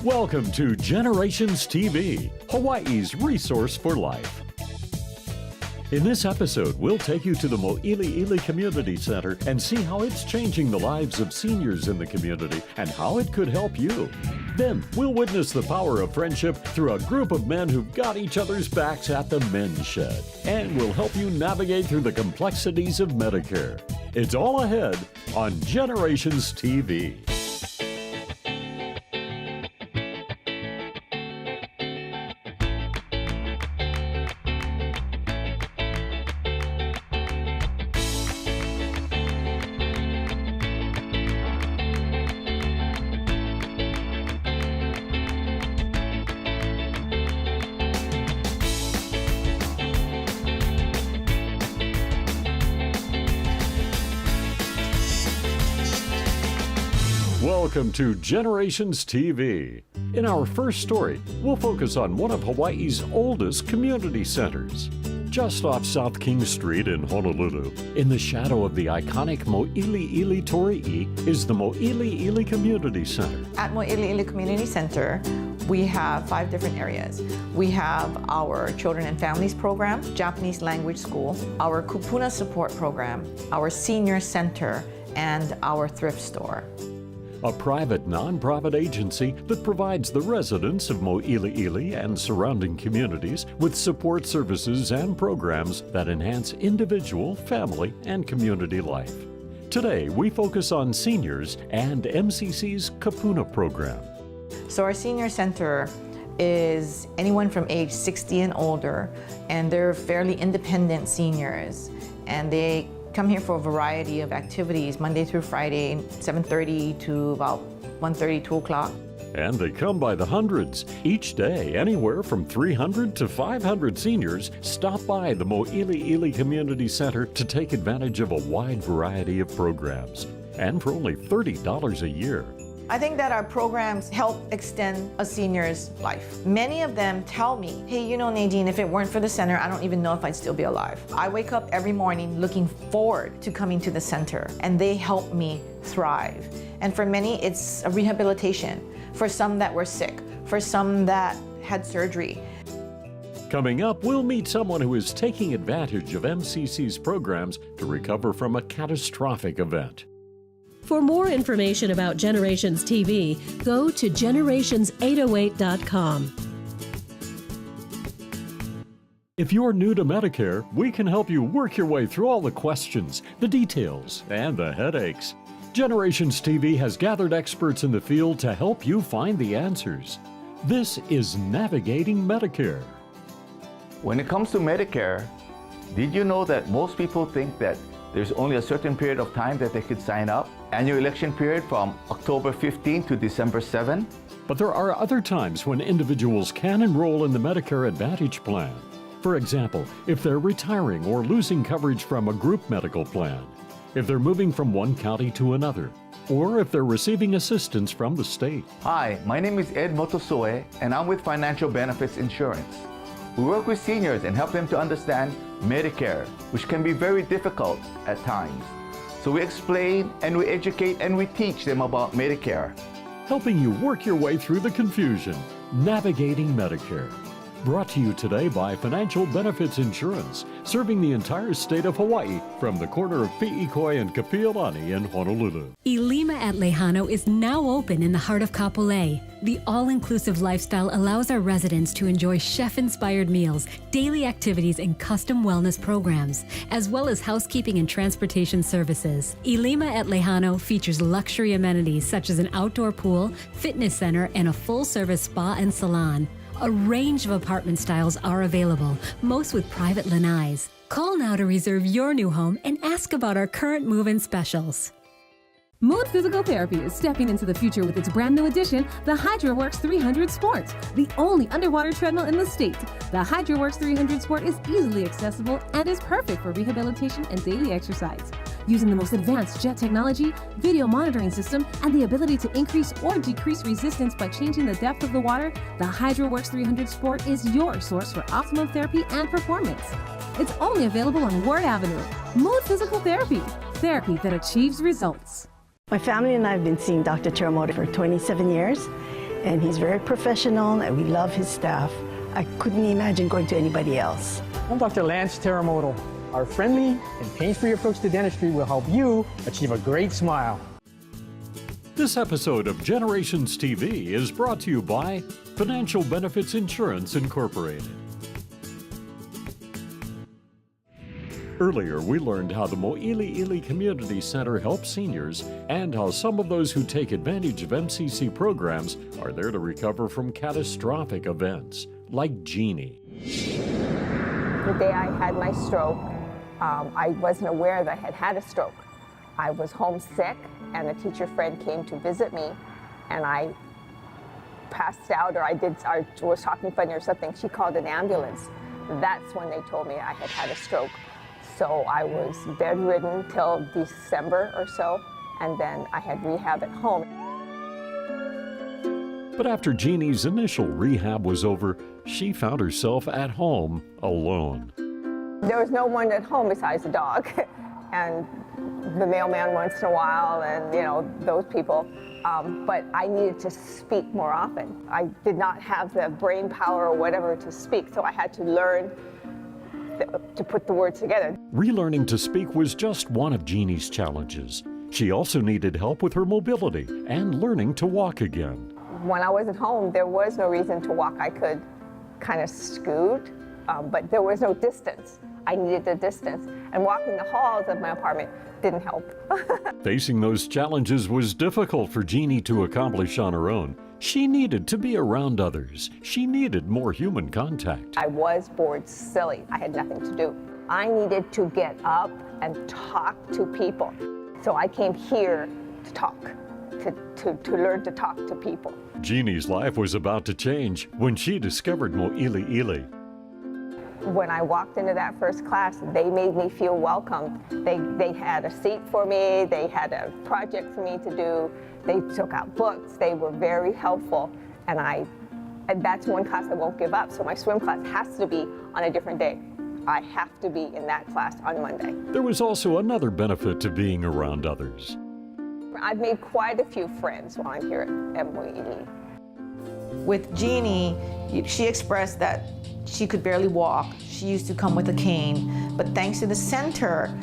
Welcome to Generations TV, Hawaii's resource for life. In this episode, we'll take you to the Moili'ili Community Center and see how it's changing the lives of seniors in the community and how it could help you. Then, we'll witness the power of friendship through a group of men who've got each other's backs at the men's shed. And we'll help you navigate through the complexities of Medicare. It's all ahead on Generations TV. Welcome to Generations TV. In our first story, we'll focus on one of Hawaii's oldest community centers. Just off South King Street in Honolulu, in the shadow of the iconic Moili'ili Torii, is the Moili'ili Community Center. At Moili'ili Community Center, we have 5 different areas. We have our Children and Families program, Japanese language school, our kupuna support program, our senior center, and our thrift store. A private non-profit agency that provides the residents of Moili'ili and surrounding communities with support services and programs that enhance individual, family, and community life. Today, we focus on seniors and MCC's Kupuna program. So our senior center is anyone from age 60 and older, and they're fairly independent seniors, and they come here for a variety of activities, Monday through Friday, 7:30 to about 1:30, 2 o'clock. And they come by the hundreds. Each day, anywhere from 300 to 500 seniors stop by the Moili'ili Community Center to take advantage of a wide variety of programs. And for only $30 a year. I think that our programs help extend a senior's life. Many of them tell me, hey, you know, Nadine, if it weren't for the center, I don't even know if I'd still be alive. I wake up every morning looking forward to coming to the center, and they help me thrive. And for many, it's a rehabilitation. For some that were sick, for some that had surgery. Coming up, we'll meet someone who is taking advantage of MCC's programs to recover from a catastrophic event. For more information about Generations TV, go to generations808.com. If you're new to Medicare, we can help you work your way through all the questions, the details, and the headaches. Generations TV has gathered experts in the field to help you find the answers. This is Navigating Medicare. When it comes to Medicare, did you know that most people think that there's only a certain period of time that they could sign up? Annual election period from October 15 to December 7. But there are other times when individuals can enroll in the Medicare Advantage plan. For example, if they're retiring or losing coverage from a group medical plan, if they're moving from one county to another, or if they're receiving assistance from the state. Hi, my name is Ed Motosoe, and I'm with Financial Benefits Insurance. We work with seniors and help them to understand Medicare, which can be very difficult at times. So we explain and we educate and we teach them about Medicare. Helping you work your way through the confusion. Navigating Medicare. Brought to you today by Financial Benefits Insurance, serving the entire state of Hawaii from the corner of Pi'ikoi and Kapiolani in Honolulu. Ilima at Lehano is now open in the heart of Kapolei. The all-inclusive lifestyle allows our residents to enjoy chef-inspired meals, daily activities, and custom wellness programs, as well as housekeeping and transportation services. Ilima at Lehano features luxury amenities such as an outdoor pool, fitness center, and a full-service spa and salon. A range of apartment styles are available, most with private lanais. Call now to reserve your new home and ask about our current move-in specials. Mood Physical Therapy is stepping into the future with its brand new addition, the HydroWorks 300 Sport, the only underwater treadmill in the state. The HydroWorks 300 Sport is easily accessible and is perfect for rehabilitation and daily exercise. Using the most advanced jet technology, video monitoring system, and the ability to increase or decrease resistance by changing the depth of the water, the HydroWorks 300 Sport is your source for optimum therapy and performance. It's only available on Ward Avenue. Mood Physical Therapy, therapy that achieves results. My family and I have been seeing Dr. Teramoto for 27 years, and he's very professional, and we love his staff. I couldn't imagine going to anybody else. I'm Dr. Lance Teramoto. Our friendly and pain-free approach to dentistry will help you achieve a great smile. This episode of Generations TV is brought to you by Financial Benefits Insurance Incorporated. Earlier, we learned how the Moili'ili Community Center helps seniors and how some of those who take advantage of MCC programs are there to recover from catastrophic events, like Jeannie. The day I had my stroke, I wasn't aware that I had a stroke. I was homesick, and a teacher friend came to visit me, and I passed out, or I was talking funny or something. She called an ambulance. That's when they told me I had a stroke. So I was bedridden till December or so, and then I had rehab at home. But after Jeannie's initial rehab was over, she found herself at home alone. There was no one at home besides the dog, and the mailman once in a while, and those people. But I needed to speak more often. I did not have the brain power or whatever to speak, so I had to learn to put the words together. Relearning to speak was just one of Jeannie's challenges. She also needed help with her mobility and learning to walk again. When I was at home, there was no reason to walk. I could kind of scoot, but there was no distance. I needed the distance, and walking the halls of my apartment didn't help. Facing those challenges was difficult for Jeannie to accomplish on her own. She needed to be around others. She needed more human contact. I was bored silly. I had nothing to do. I needed to get up and talk to people. So I came here to talk, to learn to talk to people. Jeannie's life was about to change when she discovered Moili'ili. When I walked into that first class, they made me feel welcome. They had a seat for me, they had a project for me to do, they took out books, they were very helpful, and that's one class I won't give up, so my swim class has to be on a different day. I have to be in that class on Monday. There was also another benefit to being around others. I've made quite a few friends while I'm here at Moili'ili. With Jeannie, she expressed that she could barely walk. She used to come with a cane, but thanks to the center,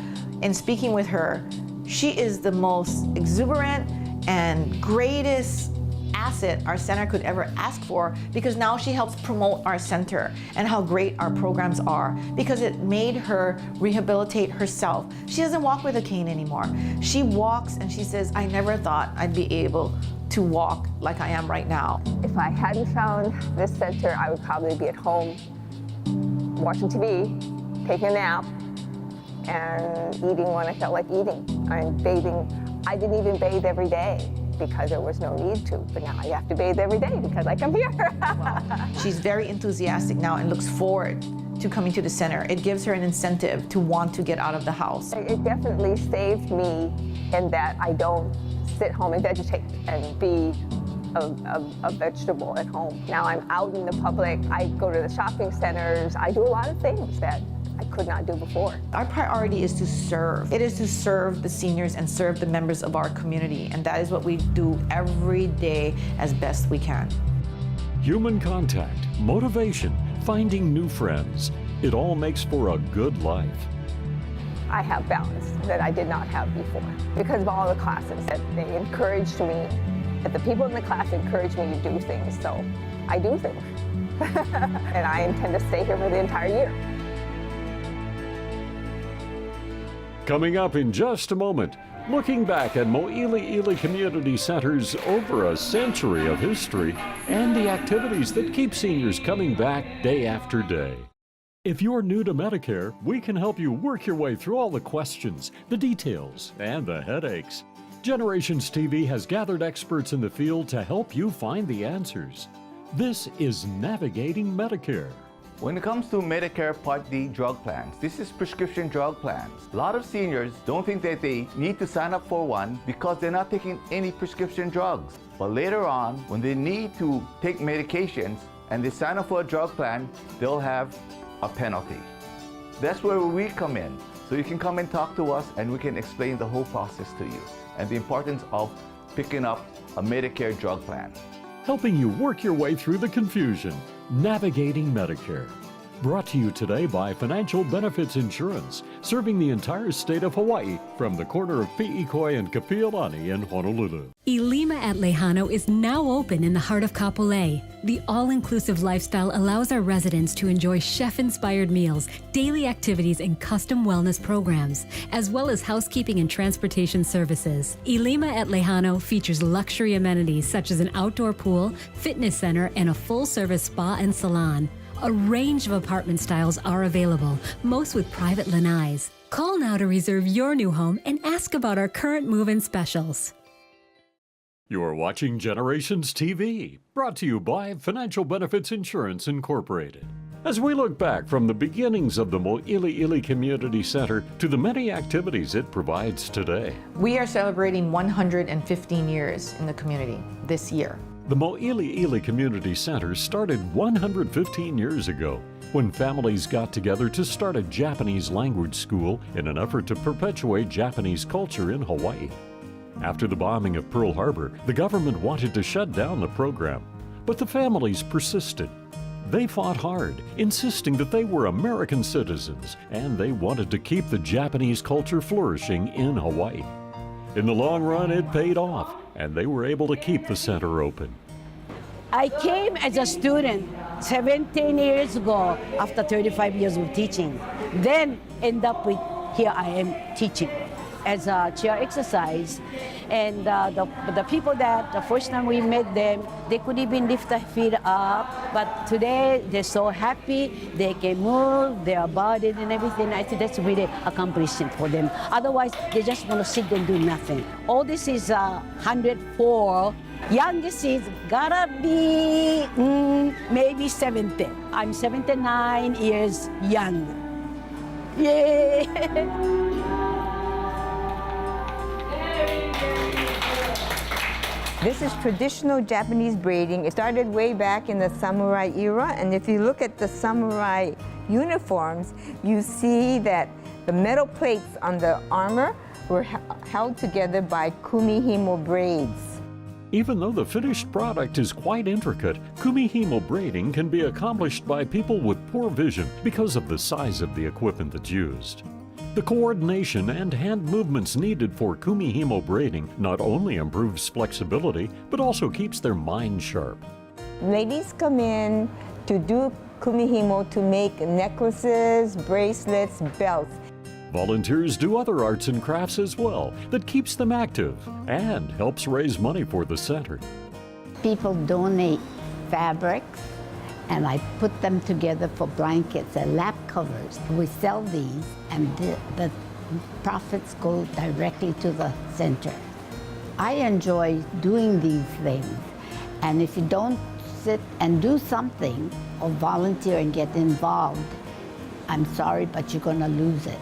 in speaking with her, she is the most exuberant and greatest asset our center could ever ask for, because now she helps promote our center and how great our programs are, because it made her rehabilitate herself. She doesn't walk with a cane anymore. She walks and she says, I never thought I'd be able to walk like I am right now. If I hadn't found this center, I would probably be at home watching TV, taking a nap, and eating when I felt like eating, and bathing. I didn't even bathe every day because there was no need to, but now I have to bathe every day because I come here. She's very enthusiastic now and looks forward to coming to the center. It gives her an incentive to want to get out of the house. It definitely saved me in that I don't sit home and vegetate and be a vegetable at home. Now I'm out in the public, I go to the shopping centers, I do a lot of things that I could not do before. Our priority is to serve. It is to serve the seniors and serve the members of our community, and that is what we do every day as best we can. Human contact, motivation, finding new friends. It all makes for a good life. I have balance that I did not have before because of all the classes that they encouraged me, that the people in the class encouraged me to do things, so I do things. And I intend to stay here for the entire year. Coming up in just a moment, looking back at Moili'ili Community Center's over a century of history and the activities that keep seniors coming back day after day. If you're new to Medicare, we can help you work your way through all the questions, the details, and the headaches. Generations TV has gathered experts in the field to help you find the answers. This is Navigating Medicare. When it comes to Medicare Part D drug plans, this is prescription drug plans. A lot of seniors don't think that they need to sign up for one because they're not taking any prescription drugs. But later on, when they need to take medications and they sign up for a drug plan, they'll have a penalty. That's where we come in. So you can come and talk to us and we can explain the whole process to you and the importance of picking up a Medicare drug plan. helping you work your way through the confusion, navigating Medicare. Brought to you today by Financial Benefits Insurance, serving the entire state of Hawaii from the corner of Pi'ikoi and Kapiolani in Honolulu. Ilima at Lehano is now open in the heart of Kapolei. The all-inclusive lifestyle allows our residents to enjoy chef-inspired meals, daily activities, and custom wellness programs, as well as housekeeping and transportation services. Ilima at Lehano features luxury amenities such as an outdoor pool, fitness center, and a full-service spa and salon. A range of apartment styles are available, most with private lanais. Call now to reserve your new home and ask about our current move-in specials. You're watching Generations TV, brought to you by Financial Benefits Insurance Incorporated. As we look back from the beginnings of the Moili'ili Community Center to the many activities it provides today. We are celebrating 115 years in the community this year. The Moili'ili Community Center started 115 years ago when families got together to start a Japanese language school in an effort to perpetuate Japanese culture in Hawaii. After the bombing of Pearl Harbor, the government wanted to shut down the program, but the families persisted. They fought hard, insisting that they were American citizens and they wanted to keep the Japanese culture flourishing in Hawaii. In the long run, it paid off, and they were able to keep the center open. I came as a student 17 years ago after 35 years of teaching. Then end up with here I am teaching as a chair exercise. And the people that the first time we met them, they couldn't even lift their feet up. But today they're so happy, they can move their body and everything. I think that's really accomplishing for them. Otherwise, they just want to sit and do nothing. All this is 104. Youngest is gotta be maybe 70. I'm 79 years young. Yay! This is traditional Japanese braiding. It started way back in the samurai era, and if you look at the samurai uniforms, you see that the metal plates on the armor were held together by kumihimo braids. Even though the finished product is quite intricate, kumihimo braiding can be accomplished by people with poor vision because of the size of the equipment that's used. The coordination and hand movements needed for kumihimo braiding not only improves flexibility, but also keeps their mind sharp. Ladies come in to do kumihimo to make necklaces, bracelets, belts. Volunteers do other arts and crafts as well that keeps them active and helps raise money for the center. People donate fabrics, and I put them together for blankets and lap covers. We sell these, and the profits go directly to the center. I enjoy doing these things, and if you don't sit and do something or volunteer and get involved, I'm sorry, but you're gonna lose it.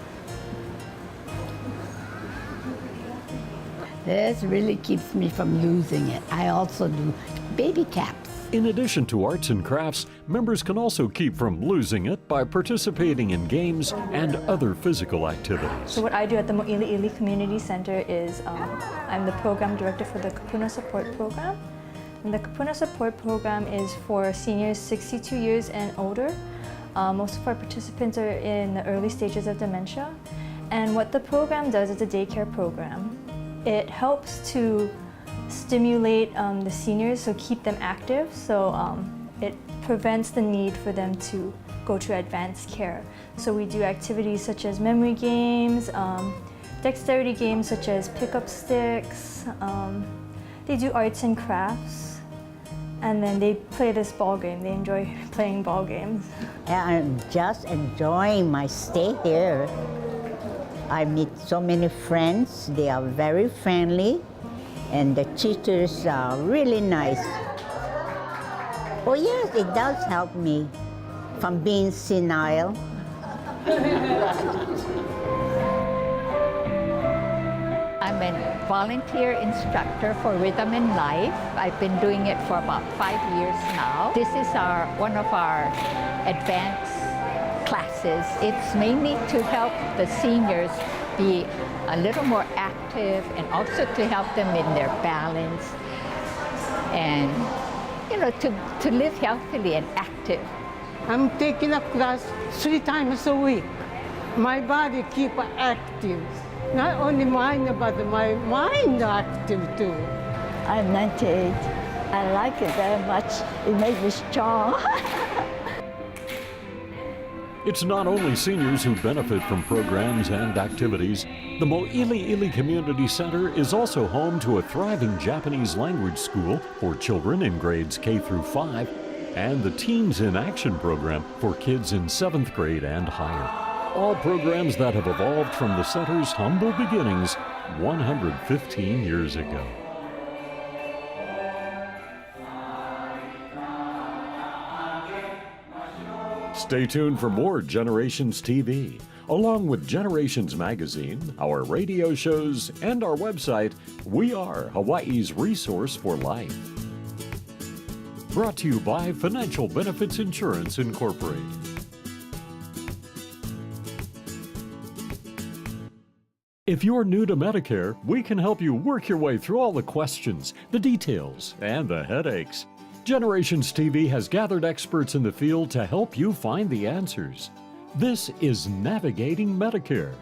This really keeps me from losing it. I also do baby caps. In addition to arts and crafts, members can also keep from losing it by participating in games and other physical activities. So what I do at the Moili'ili Community Center is I'm the program director for the Kapuna Support Program. And the Kapuna Support Program is for seniors 62 years and older. Most of our participants are in the early stages of dementia. And what the program does is a daycare program. It helps to stimulate the seniors, so keep them active. So it prevents the need for them to go to advanced care. So we do activities such as memory games, dexterity games such as pick-up sticks. They do arts and crafts, and then they play this ball game. They enjoy playing ball games. I'm just enjoying my stay here. I meet so many friends. They are very friendly, and the teachers are really nice. Oh yes, it does help me from being senile. I'm a volunteer instructor for Rhythm in Life. I've been doing it for about 5 years now. This is one of our advanced classes. It's mainly to help the seniors be a little more active and also to help them in their balance and to live healthily and active. I'm taking a class 3 times a week. My body keep active. Not only mine, but my mind active too. I'm 98. I like it very much. It makes me strong. It's not only seniors who benefit from programs and activities. The Moili'ili Community Center is also home to a thriving Japanese language school for children in grades K through 5 and the Teens in Action program for kids in 7th grade and higher. All programs that have evolved from the center's humble beginnings 115 years ago. Stay tuned for more Generations TV, along with Generations Magazine, our radio shows, and our website. We are Hawaii's resource for life. Brought to you by Financial Benefits Insurance Incorporated. If you're new to Medicare, we can help you work your way through all the questions, the details, and the headaches. Generations TV has gathered experts in the field to help you find the answers. This is Navigating Medicare.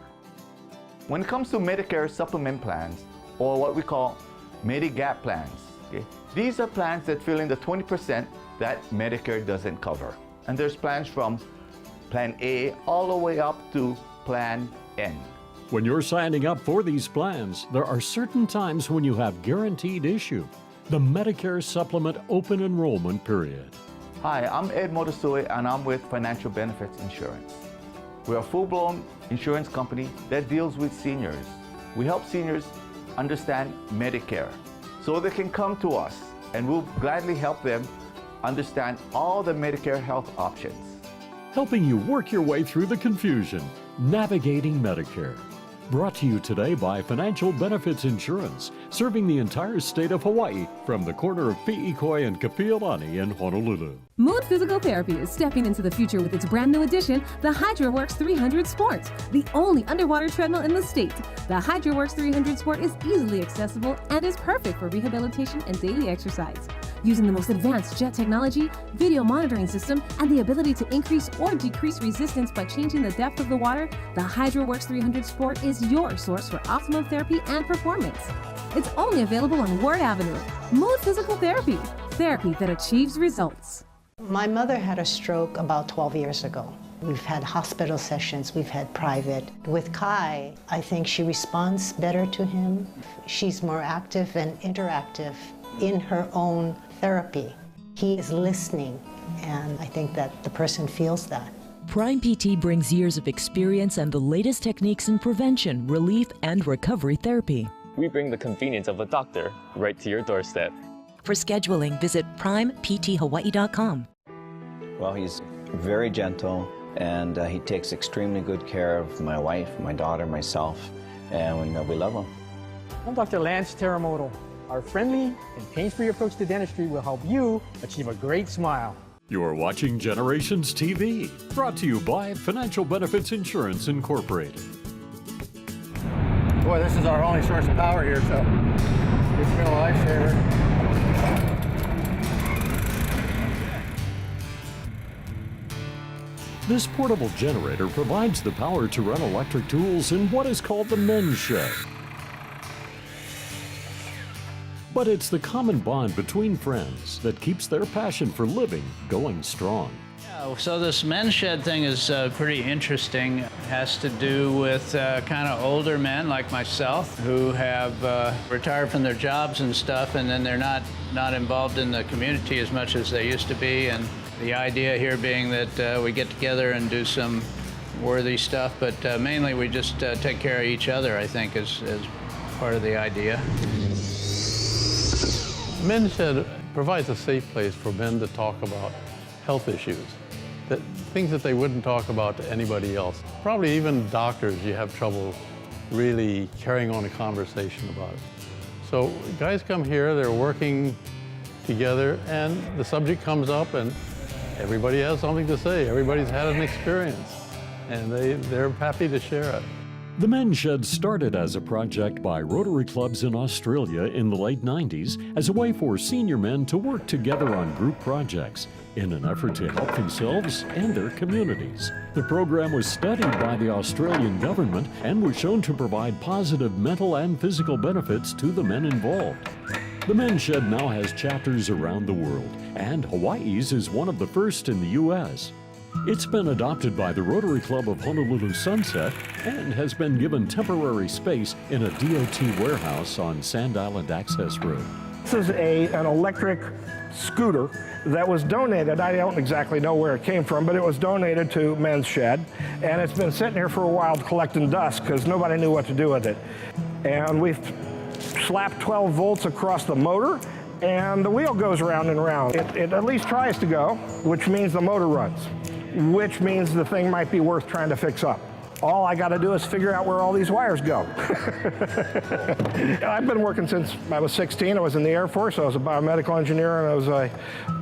When it comes to Medicare supplement plans, or what we call Medigap plans, okay, these are plans that fill in the 20% that Medicare doesn't cover. And there's plans from Plan A all the way up to Plan N. When you're signing up for these plans, there are certain times when you have guaranteed issue. The Medicare Supplement Open Enrollment Period. Hi, I'm Ed Motosoe and I'm with Financial Benefits Insurance. We're a full-blown insurance company that deals with seniors. We help seniors understand Medicare so they can come to us and we'll gladly help them understand all the Medicare health options. Helping you work your way through the confusion. Navigating Medicare. Brought to you today by Financial Benefits Insurance, serving the entire state of Hawaii from the corner of Pi'ikoi and Kapiolani in Honolulu. Mood Physical Therapy is stepping into the future with its brand new addition, the HydroWorks 300 Sport, the only underwater treadmill in the state. The HydroWorks 300 Sport is easily accessible and is perfect for rehabilitation and daily exercise. Using the most advanced jet technology, video monitoring system, and the ability to increase or decrease resistance by changing the depth of the water, the HydroWorks 300 Sport is your source for optimum therapy and performance. It's only available on Ward Avenue. Mood Physical Therapy, therapy that achieves results. My mother had a stroke about 12 years ago. We've had hospital sessions, we've had private. With Kai, I think she responds better to him. She's more active and interactive in her own therapy. He is listening, and I think that the person feels that. Prime PT brings years of experience and the latest techniques in prevention, relief, and recovery therapy. We bring the convenience of a doctor right to your doorstep. For scheduling, visit primepthawaii.com. Well, he's very gentle, and he takes extremely good care of my wife, my daughter, myself, and we love him. I'm Dr. Lance Teramoto. Our friendly and pain-free approach to dentistry will help you achieve a great smile. You're watching Generations TV, brought to you by Financial Benefits Insurance Incorporated. Boy, this is our only source of power here, so it's been a lifesaver. This portable generator provides the power to run electric tools in what is called the men's shed. But it's the common bond between friends that keeps their passion for living going strong. Yeah, so this men's shed thing is pretty interesting. It has to do with kind of older men like myself who have retired from their jobs and stuff, and then they're not involved in the community as much as they used to be. And the idea here being that we get together and do some worthy stuff, but mainly we just take care of each other, I think, is part of the idea. Men's Shed provides a safe place for men to talk about health issues, things that they wouldn't talk about to anybody else. Probably even doctors, you have trouble really carrying on a conversation about it. So guys come here, they're working together, and the subject comes up, and everybody has something to say. Everybody's had an experience, and they're happy to share it. The Men's Shed started as a project by Rotary clubs in Australia in the late 90s as a way for senior men to work together on group projects in an effort to help themselves and their communities. The program was studied by the Australian government and was shown to provide positive mental and physical benefits to the men involved. The Men's Shed now has chapters around the world, and Hawaii's is one of the first in the U.S. It's been adopted by the Rotary Club of Honolulu Sunset and has been given temporary space in a DOT warehouse on Sand Island Access Road. This is an electric scooter that was donated. I don't exactly know where it came from, but it was donated to Men's Shed, and it's been sitting here for a while collecting dust because nobody knew what to do with it. And we've slapped 12 volts across the motor, and the wheel goes round and round. It at least tries to go, which means the motor runs, which means the thing might be worth trying to fix up. All I got to do is figure out where all these wires go. I've been working since I was 16. I was in the Air Force. I was a biomedical engineer, and I was a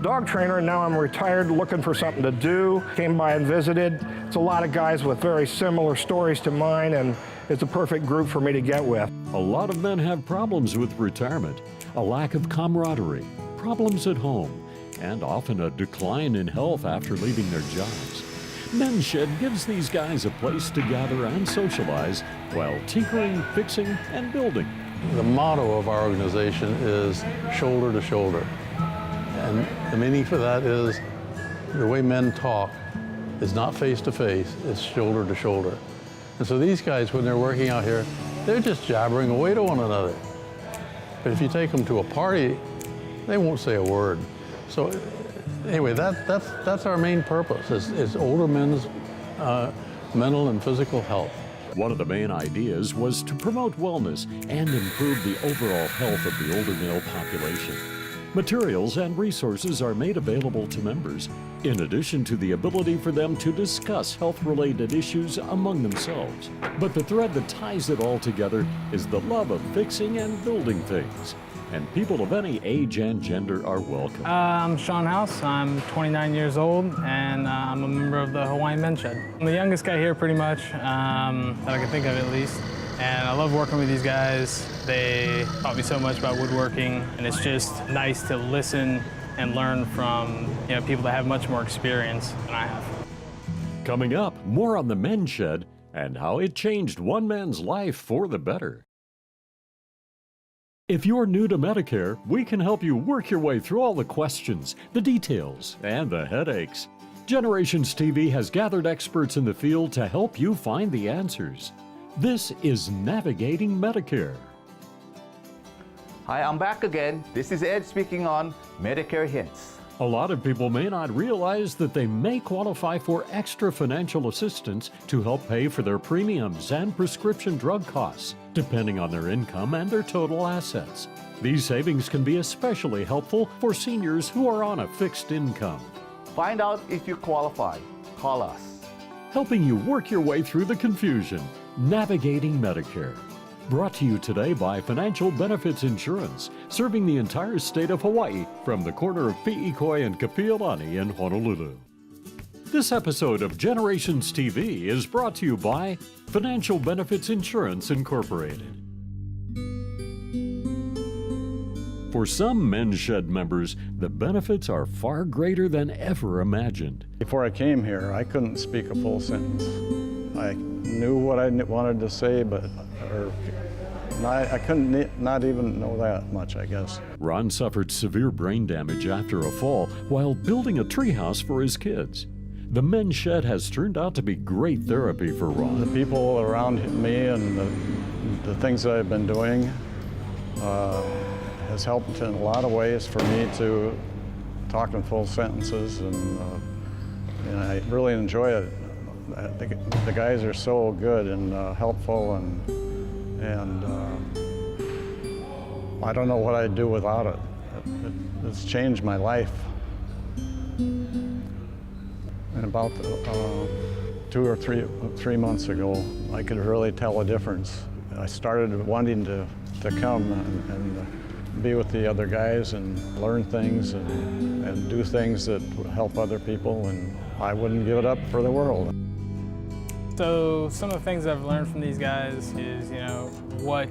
dog trainer, and now I'm retired looking for something to do. Came by and visited. It's a lot of guys with very similar stories to mine, and it's a perfect group for me to get with. A lot of men have problems with retirement, a lack of camaraderie, problems at home, and often a decline in health after leaving their jobs. Men's Shed gives these guys a place to gather and socialize while tinkering, fixing, and building. The motto of our organization is shoulder to shoulder. And the meaning for that is the way men talk is not face to face, it's shoulder to shoulder. And so these guys, when they're working out here, they're just jabbering away to one another. But if you take them to a party, they won't say a word. So anyway, that's our main purpose, is older men's mental and physical health. One of the main ideas was to promote wellness and improve the overall health of the older male population. Materials and resources are made available to members, in addition to the ability for them to discuss health-related issues among themselves. But the thread that ties it all together is the love of fixing and building things. And people of any age and gender are welcome. I'm Sean House. I'm 29 years old, and I'm a member of the Hawaiian Men's Shed. I'm the youngest guy here, pretty much, that I can think of at least. And I love working with these guys. They taught me so much about woodworking, and it's just nice to listen and learn from people that have much more experience than I have. Coming up, more on the Men's Shed and how it changed one man's life for the better. If you're new to Medicare, we can help you work your way through all the questions, the details, and the headaches. Generations TV has gathered experts in the field to help you find the answers. This is Navigating Medicare. Hi, I'm back again. This is Ed speaking on Medicare Hints. A lot of people may not realize that they may qualify for extra financial assistance to help pay for their premiums and prescription drug costs, depending on their income and their total assets. These savings can be especially helpful for seniors who are on a fixed income. Find out if you qualify. Call us. Helping you work your way through the confusion, Navigating Medicare. Brought to you today by Financial Benefits Insurance, serving the entire state of Hawaii from the corner of Pi'ikoi and Kapiolani in Honolulu. This episode of Generations TV is brought to you by Financial Benefits Insurance Incorporated. For some Men's Shed members, the benefits are far greater than ever imagined. Before I came here, I couldn't speak a full sentence. I knew what I wanted to say, but I couldn't not even know that much, I guess. Ron suffered severe brain damage after a fall while building a treehouse for his kids. The Men's Shed has turned out to be great therapy for Ron. The people around me and the things that I've been doing has helped in a lot of ways for me to talk in full sentences, and I really enjoy it. The guys are so good and helpful, and I don't know what I'd do without it. It's changed my life. And about 2 or 3 months ago, I could really tell a difference. I started wanting to come and be with the other guys and learn things and do things that help other people, and I wouldn't give it up for the world. So some of the things I've learned from these guys is, what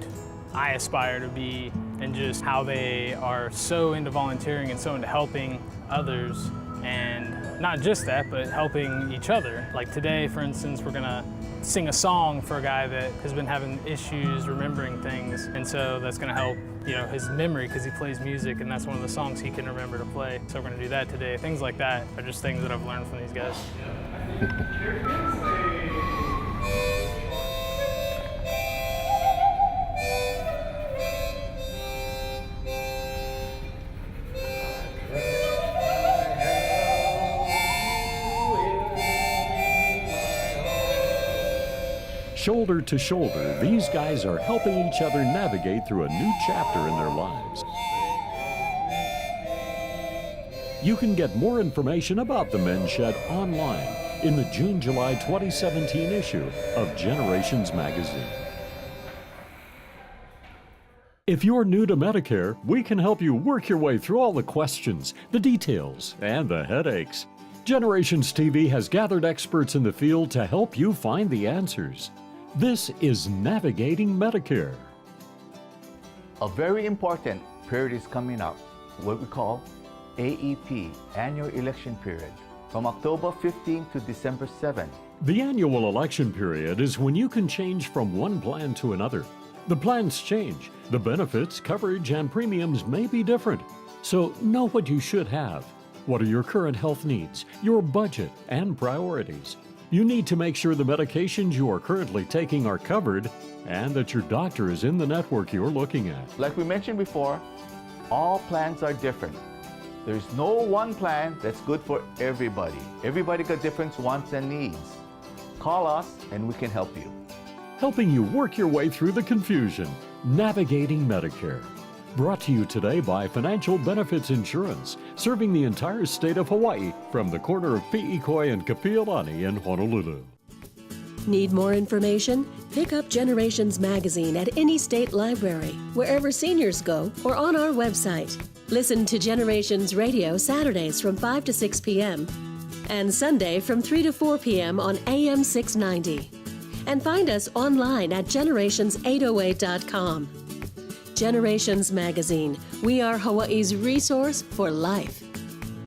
I aspire to be and just how they are so into volunteering and so into helping others. And not just that, but helping each other. Like today, for instance, we're gonna sing a song for a guy that has been having issues remembering things. And so that's gonna help, his memory because he plays music and that's one of the songs he can remember to play. So we're gonna do that today. Things like that are just things that I've learned from these guys. Shoulder to shoulder, these guys are helping each other navigate through a new chapter in their lives. You can get more information about the Men's Shed online in the June-July 2017 issue of Generations magazine. If you're new to Medicare, we can help you work your way through all the questions, the details, and the headaches. Generations TV has gathered experts in the field to help you find the answers. This is Navigating Medicare. A very important period is coming up, what we call AEP, Annual Election Period, from October 15 to December 7. The annual election period is when you can change from one plan to another. The plans change. The benefits, coverage, and premiums may be different. So know what you should have. What are your current health needs, your budget, and priorities? You need to make sure the medications you are currently taking are covered and that your doctor is in the network you're looking at. Like we mentioned before, all plans are different. There's no one plan that's good for everybody. Everybody got different wants and needs. Call us and we can help you. Helping you work your way through the confusion. Navigating Medicare. Brought to you today by Financial Benefits Insurance, serving the entire state of Hawaii from the corner of Pi'ikoi and Kapiolani in Honolulu. Need more information? Pick up Generations magazine at any state library, wherever seniors go, or on our website. Listen to Generations Radio Saturdays from 5 to 6 p.m. and Sunday from 3 to 4 p.m. on AM 690. And find us online at generations808.com. Generations Magazine. We are Hawaii's resource for life.